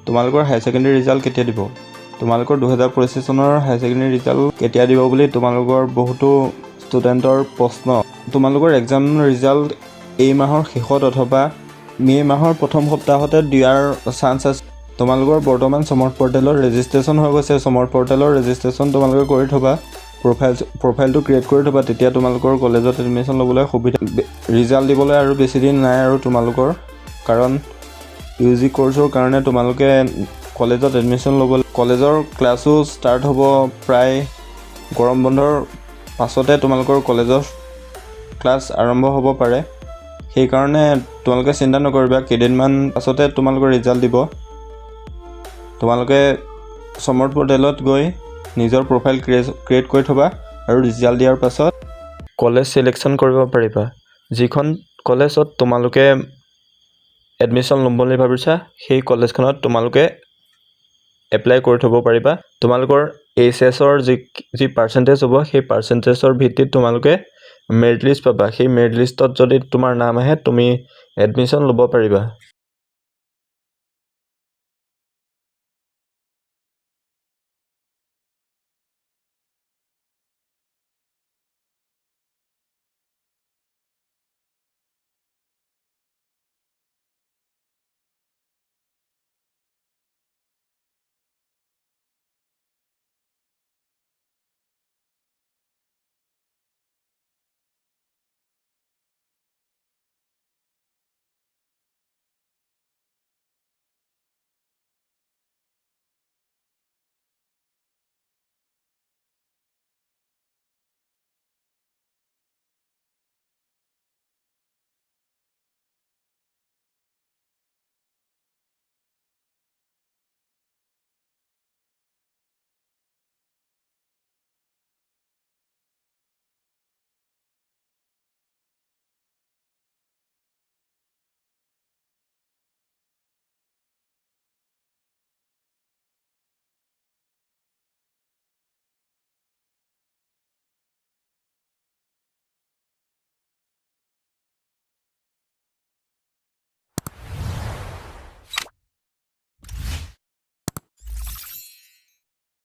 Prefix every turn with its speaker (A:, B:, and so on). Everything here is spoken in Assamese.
A: তোমালোকৰ হায়াৰ ছেকেণ্ডেৰী ৰিজাল্ট কেতিয়া দিব? তোমালোকৰ 2025 চনৰ হায়াৰ ছেকেণ্ডেৰী ৰিজাল্ট কেতিয়া দিব বুলি তোমালোকৰ বহুতো ষ্টুডেণ্টৰ প্ৰশ্ন। তোমালোকৰ এক্সাম ৰিজাল্ট এই মাহৰ শেষত অথবা মে' মাহৰ প্ৰথম সপ্তাহতে দিয়াৰ চান্স আছে। তোমালোকৰ বৰ্তমান সমৰ্থ পৰ্টেলত ৰেজিষ্ট্ৰেশ্যন হৈ গৈছে। সমৰ্থ পৰ্টেলৰ ৰেজিষ্ট্ৰেশ্যন তোমালোকে কৰি থ'বা, প্ৰফাইলটো ক্ৰিয়েট কৰি থ'বা, তেতিয়া তোমালোকৰ কলেজত এডমিশ্যন ল'বলৈ সুবিধা। ৰিজাল্ট দিবলৈ আৰু বেছি দিন নাই আৰু তোমালোকৰ, কাৰণ UG কোৰ্চৰ কাৰণে তোমালোকে কলেজত এডমিশ্যন ল'ব। কলেজৰ ক্লাছো ষ্টাৰ্ট হ'ব প্ৰায় গৰম বন্ধৰ পাছতে তোমালোকৰ কলেজৰ ক্লাছ আৰম্ভ হ'ব পাৰে। সেইকাৰণে তোমালোকে চিন্তা নকৰিবা, কেইদিনমান পাছতে তোমালোকৰ ৰিজাল্ট দিব। তোমালোকে সমৰ্থ পৰ্টেলত গৈ নিজৰ প্ৰফাইল ক্ৰিয়েট কৰি থ'বা আৰু ৰিজাল্ট দিয়াৰ পাছত কলেজ ছিলেকশ্যন কৰিব পাৰিবা। যিখন কলেজত তোমালোকে এডমিশ্যন ল'ম বুলি ভাবিছা সেই কলেজখনত তোমালোকে এপ্লাই কৰি থ'ব পাৰিবা। তোমালোকৰ HSৰ যি পাৰ্চেণ্টেজ হ'ব সেই পাৰ্চেণ্টেজৰ ভিত্তিত তোমালোকে মেৰিট লিষ্ট পাবা। সেই মেৰিট লিষ্টত যদি তোমাৰ নাম আহে তুমি এডমিশ্যন ল'ব পাৰিবা।